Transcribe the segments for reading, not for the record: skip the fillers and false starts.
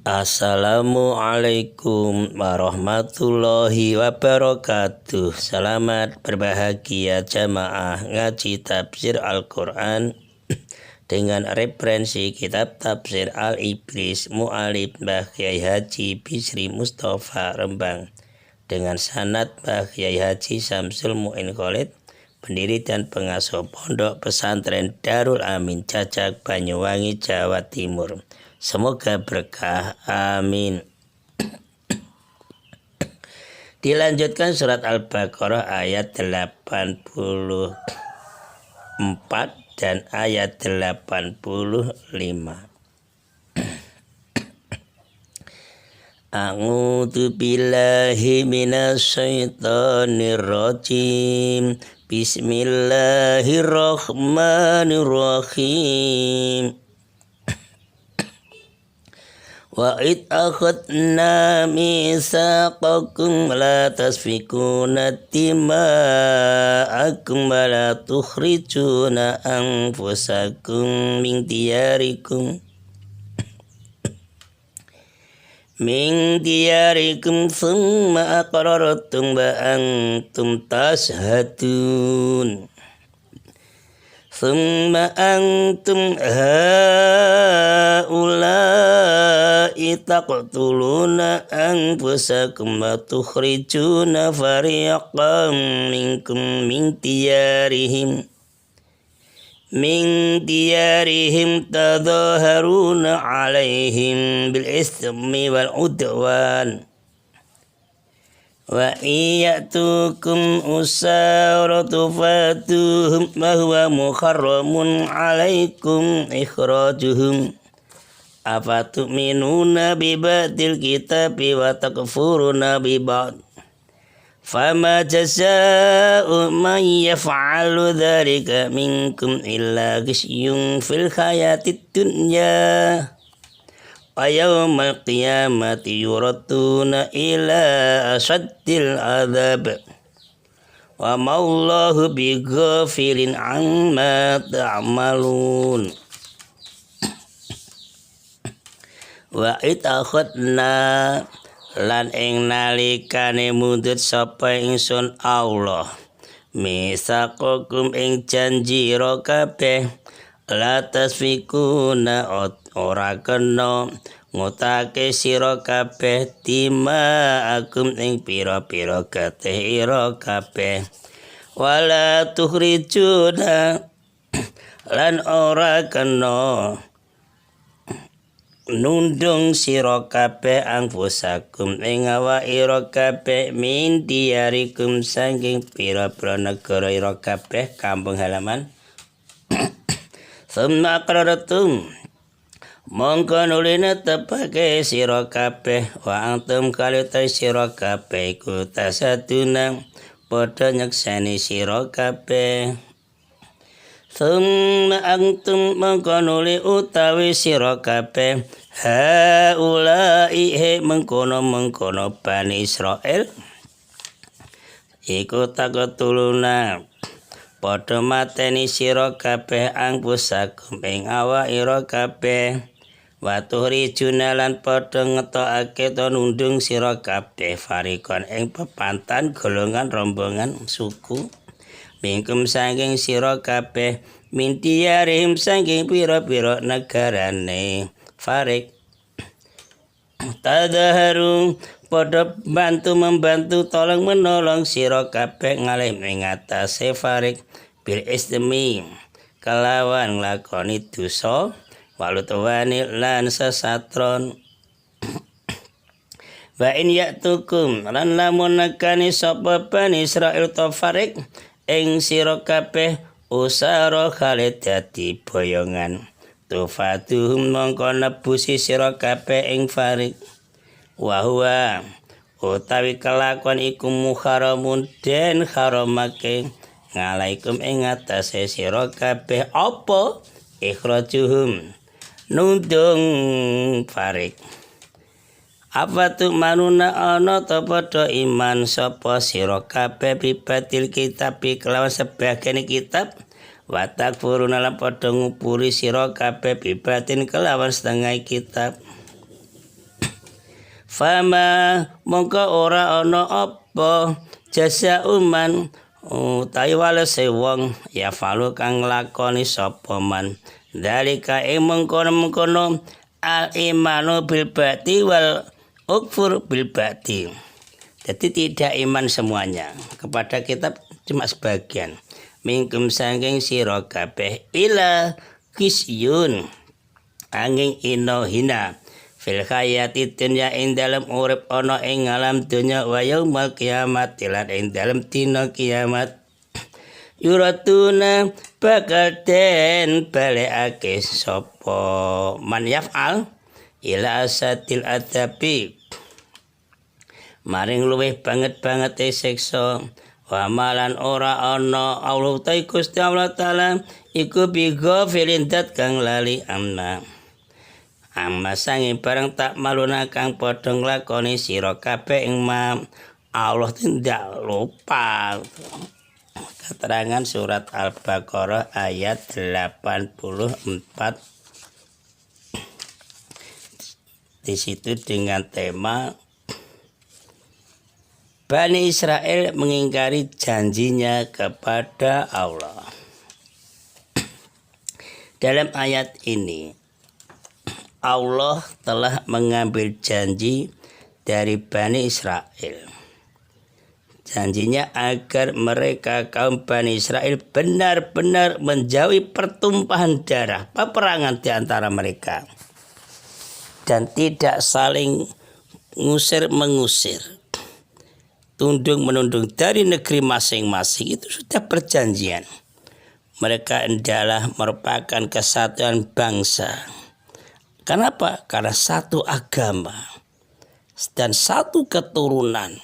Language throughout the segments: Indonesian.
Assalamualaikum warahmatullahi wabarakatuh. Selamat berbahagia jamaah ngaji tafsir Al-Quran dengan referensi kitab tafsir Al-Ibris mu'alif Mbah Kyai Haji Bisri Mustafa Rembang dengan sanad Mbah Kyai Haji Samsul Mu'in Khalid, pendiri dan pengasuh pondok pesantren Darul Amin Cacak Banyuwangi Jawa Timur. Semoga berkah, amin. Dilanjutkan surat Al-Baqarah ayat 84 dan ayat 85. A'udzu billahi minasyaitonir rajim. Bismillahirrahmanirrahim. Wa id akhadna mitsaqakum la tasfikuna dima'akum wa la tukhrijuna anfusakum min diyarikum thumma aqrartum wa antum tashhadun. Thumma antum haula'i taqtuluna anfusakum wa tukhrijuna fariqan minkum min diyarihim tadhaharuna alaihim bil ismi wal udwan wa iyatukum usaratu fatuhum wa huwa muharramun alaikum ikhrajuhum afatu'minuna bi ba'dil kitabi wa takfuruna bi ba'd fama jazaa'u man yaf'alu dhalika minkum illa ghisyun fil hayatid dunya wa yawmal qiyamati yuraduna ila asaddil adzab wa ma'allahu bighafilin amma ta'malun. Wa itakhadna lan ing nalikane mundhut sapa ingsun Allah misaqakum ing janji ira kabeh la tasfikuna ora kena ngutake sira kabeh dima'akum ing pira-pira getih ira kabeh wala tukhrijuna lan ora kena nundung sira kabeh anfusakum ing awak ira kabeh min diyarikum saking pira-pira negara ira kabeh kampung halaman. Summa aqrartum mongko nulina tepake sira kabeh wa antum kalita sira kabeh iku tasaduna padha nyekseni sira kabeh. Summa antum mongko nuli utawi sira kabeh haula'i he mengkono Bani Israil iku takutuluna padha mateni sira kabeh angpusakum ing awak ira kabeh wa tuhrijuna lan padha ngetokake to nundung sira kabeh farikon ing pepantan golongan rombongan suku mingkum saking sira kabeh min diyarihim saking pira-pira negarane farik tadaharu padha membantu tolong menolong sira kabeh ngalih ing atase farik bil ismi kelawan nglakoni dosa walutwani lan sesatron wa in ya'tukum lan lamun nekani sapa Bani Israil to farik ing sira kabeh usara khalid dadi boyongan tufaduhum mongko nebusi sira kabeh ing farik wa huwa utawi kelakuan iku muharamun den haramake ngalaikum ing atase sira kabeh apa ikhrajuhum nundung farik apa tu manuna ana ta padha iman sapa sira kabeh bibatil kitab kelawan sebagian kitab wa takfuruna lan padha ngupuri sira kabeh bibatin kelawan setengah kitab Fama mongko ora ana apa jasa uman utawi walese wong ya falu kang lakoni sapa man dalika mengkono al imanu bil bati wal ukfur bil bati. Jadi tidak iman semuanya kepada kitab, cuma sebagian. Mingkum sangking sira kabeh ila kisyun angin ino hina fil hayati dunya ing dalem urip ana ing alam dunya wa yaumil kiamat lan ing dalem dina kiamat. Yuratuna bakal den balekake sapa man yaf'al ila asatil adabi maring luweh banget siksa wa malan ora ana Allah ta Gusti Allah taala iku bigo filindat kang lali amma sange barang tak maluna kang padha nglakoni sira kabeh ing Allah tidak lupa. Keterangan surat Al-Baqarah ayat 84. Di situ dengan tema Bani Israel mengingkari janjinya kepada Allah. Dalam ayat ini Allah telah mengambil janji dari Bani Israel. Janjinya agar mereka kaum Bani Israel benar-benar menjauhi pertumpahan darah, peperangan di antara mereka. Dan tidak saling mengusir, tundung-menundung dari negeri masing-masing. Itu sudah perjanjian. Mereka adalah merupakan kesatuan bangsa. Kenapa? Karena satu agama dan satu keturunan,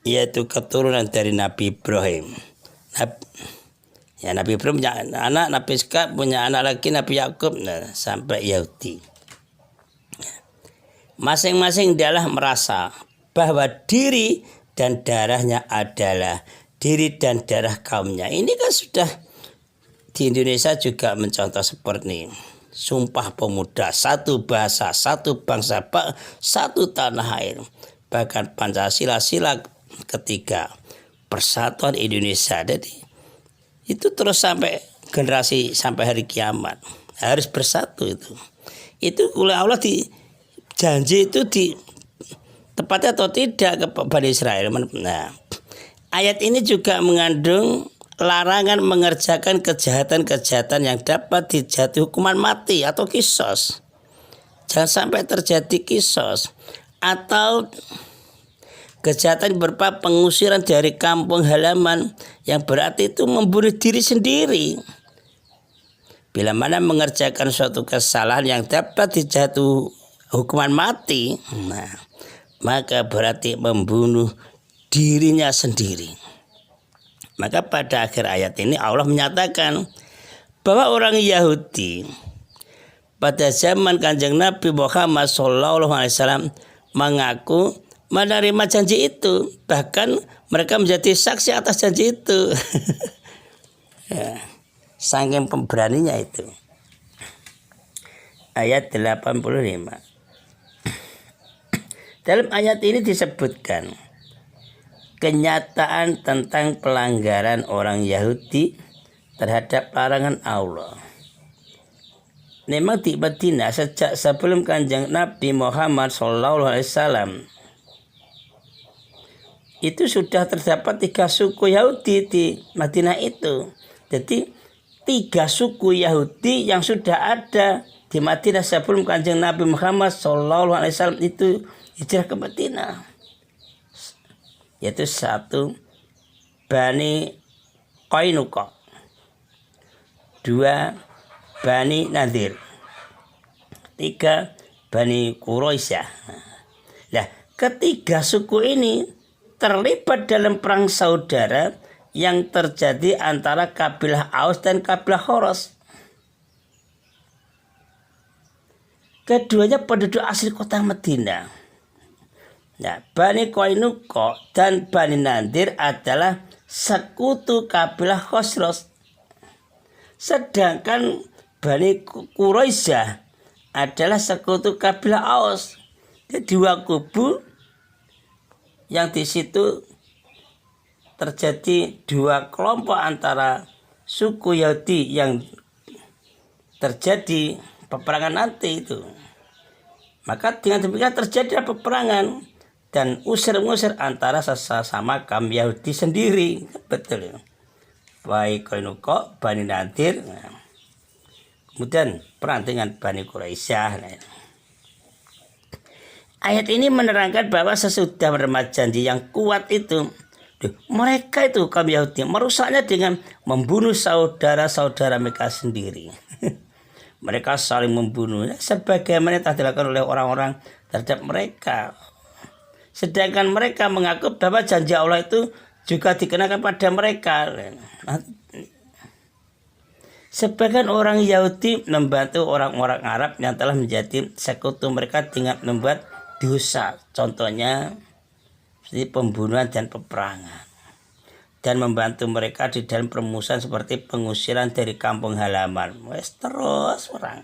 yaitu keturunan dari Nabi Ibrahim. Nabi Ibrahim punya anak, Nabi Ishak punya anak lagi, Nabi Yakub, sampai Yahudi. Masing-masing adalah merasa bahwa diri dan darahnya adalah diri dan darah kaumnya. Ini kan sudah di Indonesia juga mencontoh seperti ini. Sumpah Pemuda, satu bahasa, satu bangsa, satu tanah air. Bahkan Pancasila sila ketiga, persatuan Indonesia. Jadi itu terus sampai generasi, sampai hari kiamat harus bersatu. Itu oleh Allah di janji itu di tepatnya atau tidak ke Bani Israel. Nah, ayat ini juga mengandung larangan mengerjakan kejahatan-kejahatan yang dapat dijatuhi hukuman mati atau kisos. Jangan sampai terjadi kisos atau kejahatan berupa pengusiran dari kampung halaman yang berarti itu membunuh diri sendiri. Bila mana mengerjakan suatu kesalahan yang dapat dijatuhi hukuman mati, maka berarti membunuh dirinya sendiri. Maka pada akhir ayat ini Allah menyatakan bahwa orang Yahudi pada zaman Kanjeng Nabi Muhammad SAW mengaku menerima janji itu. Bahkan mereka menjadi saksi atas janji itu. Ya, saking pemberaninya itu. Ayat 85. Dalam ayat ini disebutkan kenyataan tentang pelanggaran orang Yahudi terhadap larangan Allah. Memang di Madinah sejak sebelum Kanjeng Nabi Muhammad SAW itu sudah terdapat 3 suku Yahudi di Madinah itu. Jadi 3 suku Yahudi yang sudah ada di Madinah sebelum Kanjeng Nabi Muhammad SAW itu hijrah ke Madinah. Yaitu 1 Bani Qainuqa, 2 Bani Nadir, 3 Bani Quraisyah. Nah, ketiga suku ini terlibat dalam perang saudara yang terjadi antara kabilah Aus dan kabilah Khoros. Keduanya penduduk asli kota Madinah. Nah, Bani Qainuqa dan Bani Nadir adalah sekutu kabilah Khosros. Sedangkan Bani Quraisyah adalah sekutu kabilah Aus. Dua kubu yang di situ terjadi dua kelompok antara suku Yahudi yang terjadi peperangan nanti itu. Maka dengan demikian terjadi peperangan dan usir-usir antara sesama kaum Yahudi sendiri. Betul. Baik Qainuqa, Bani Nadir, kemudian perang dengan Bani Quraisyah. Ayat ini menerangkan bahwa sesudah menerima janji yang kuat itu, mereka itu kaum Yahudi merusaknya dengan membunuh saudara-saudara mereka sendiri. Mereka saling membunuh sebagaimana telah dilakukan oleh orang-orang terhadap mereka. Sedangkan mereka mengaku bahwa janji Allah itu juga dikenakan pada mereka. Sebagian orang Yahudi membantu orang-orang Arab yang telah menjadi sekutu mereka dengan membuat dosa, contohnya seperti pembunuhan dan peperangan, dan membantu mereka di dalam permusuhan seperti pengusiran dari kampung halaman. Terus orang.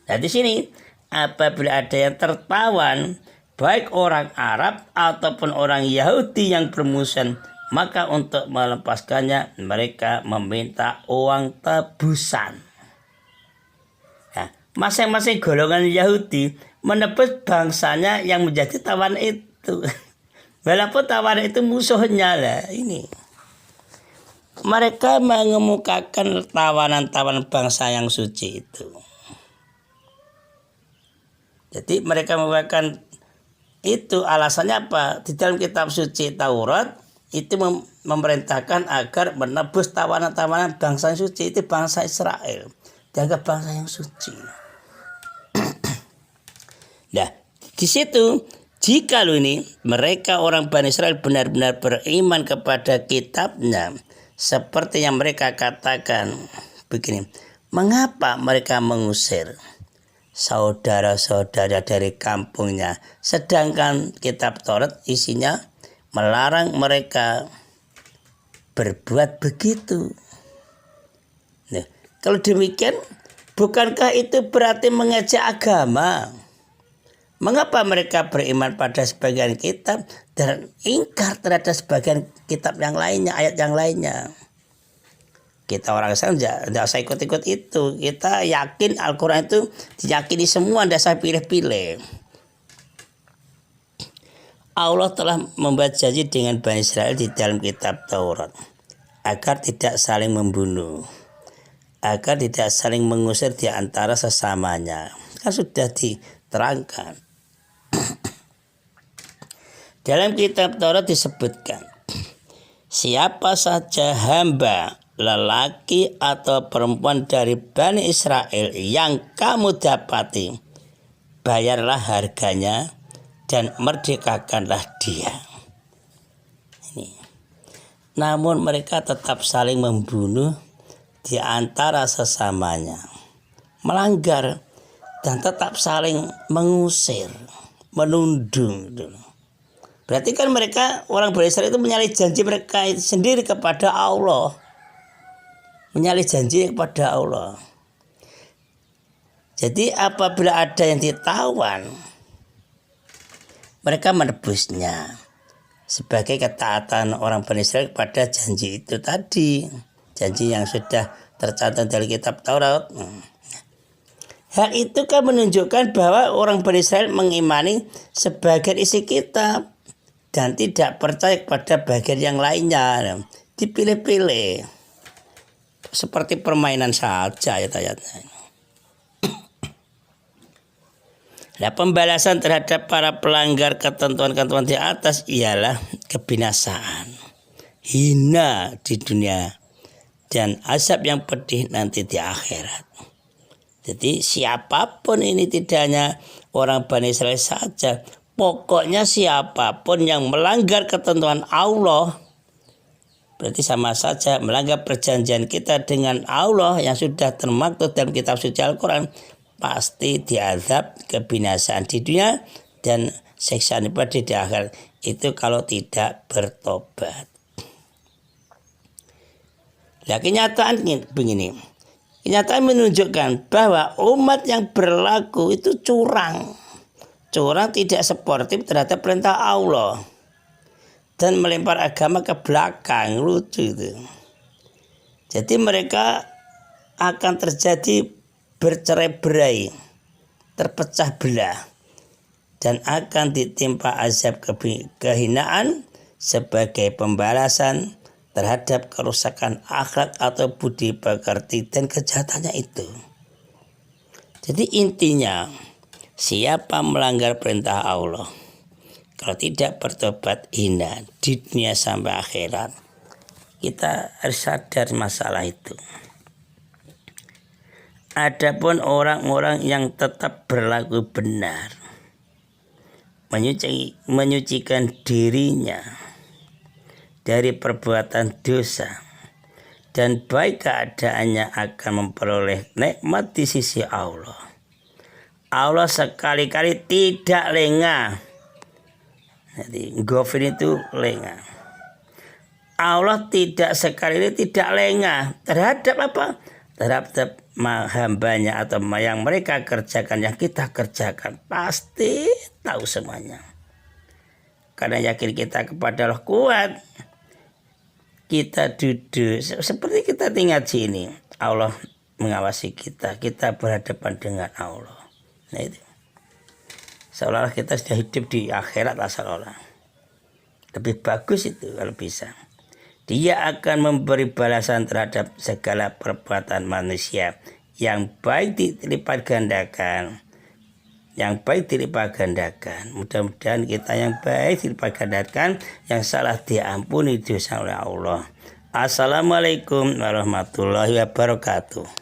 Nah di sini apabila ada yang tertawan, baik orang Arab ataupun orang Yahudi yang bermusuhan, maka untuk melepaskannya mereka meminta uang tebusan. Nah, masing-masing golongan Yahudi menebus bangsanya yang menjadi tawan itu. Walaupun tawan itu musuhnya lah ini. Mereka mengemukakan tawanan-tawanan bangsa yang suci itu. Jadi mereka mengemukakan itu alasannya apa? Di dalam kitab suci Taurat itu memerintahkan agar menebus tawanan-tawanan bangsa yang suci, itu bangsa Israel. Dianggap bangsa yang suci. Nah, di situ jika ini mereka orang Bani Israel benar-benar beriman kepada kitabnya seperti yang mereka katakan begini, mengapa mereka mengusir saudara-saudara dari kampungnya, sedangkan kitab Taurat isinya melarang mereka berbuat begitu. Nah, kalau demikian, bukankah itu berarti mengejek agama? Mengapa mereka beriman pada sebagian kitab dan ingkar terhadap sebagian kitab yang lainnya, ayat yang lainnya? Kita orang Islam tidak usah ikut-ikut itu. Kita yakin Al-Quran itu diyakini semua, tidak usah pilih-pilih. Allah telah membuat janji dengan Bani Israel di dalam kitab Taurat agar tidak saling membunuh, agar tidak saling mengusir di antara sesamanya. Kan sudah diterangkan. Dalam kitab Taurat disebutkan, siapa saja hamba lelaki atau perempuan dari Bani Israel yang kamu dapati, bayarlah harganya dan merdekakanlah dia. Ini. Namun mereka tetap saling membunuh di antara sesamanya, melanggar dan tetap saling mengusir, menundung. Berarti kan mereka orang Bani Israel itu menyalahi janji mereka sendiri kepada Allah. Menyalahi janji kepada Allah. Jadi apabila ada yang ditawan, mereka menebusnya sebagai ketaatan orang Bani Israel kepada janji itu tadi. Janji yang sudah tercatat dalam kitab Taurat. Hal itu kan menunjukkan bahwa orang Bani Israel mengimani sebagian isi kitab dan tidak percaya kepada bagian yang lainnya. Dipilih-pilih. Seperti permainan saja ayat-ayatnya. Nah, pembalasan terhadap para pelanggar ketentuan-ketentuan di atas ialah kebinasaan, hina di dunia, dan azab yang pedih nanti di akhirat. Jadi siapapun ini, tidak hanya orang Bani Israel saja, pokoknya siapapun yang melanggar ketentuan Allah, berarti sama saja melanggar perjanjian kita dengan Allah yang sudah termaktub dalam kitab suci Al-Quran, pasti diazab kebinasaan di dunia dan siksaan pedih di akhirat. Itu kalau tidak bertobat. Nah, kenyataan begini. Kenyataan menunjukkan bahwa umat yang berlaku itu curang. curang, tidak sportif terhadap perintah Allah, dan melempar agama ke belakang. Lucu itu. Jadi mereka akan terjadi bercerai-berai, terpecah belah, dan akan ditimpa azab kehinaan sebagai pembalasan terhadap kerusakan akhlak atau budi pekerti dan kejahatannya itu. Jadi intinya, siapa melanggar perintah Allah, kalau tidak bertobat hina di dunia sampai akhirat. Kita harus sadar masalah itu. Adapun orang-orang yang tetap berlaku benar, menyucikan dirinya dari perbuatan dosa, dan baik keadaannya akan memperoleh nikmat di sisi Allah. Allah sekali-kali tidak lengah. Jadi Ghafir itu lengah. Allah tidak sekali ini tidak lengah terhadap apa? Terhadap hambanya atau yang mereka kerjakan, yang kita kerjakan. Pasti tahu semuanya. Karena yakin kita kepada Allah kuat. Kita duduk seperti kita tinggal sini. Allah mengawasi kita. Kita berhadapan dengan Allah. Nah itu. Seolah-olah kita sudah hidup di akhirat seolah-olah. Lebih bagus itu kalau bisa. Dia akan memberi balasan terhadap segala perbuatan manusia. Yang baik dilipat gandakan. Yang baik dilipat gandakan. Mudah-mudahan kita yang baik dilipat gandakan. Yang salah diampuni dosa oleh Allah. Assalamualaikum warahmatullahi wabarakatuh.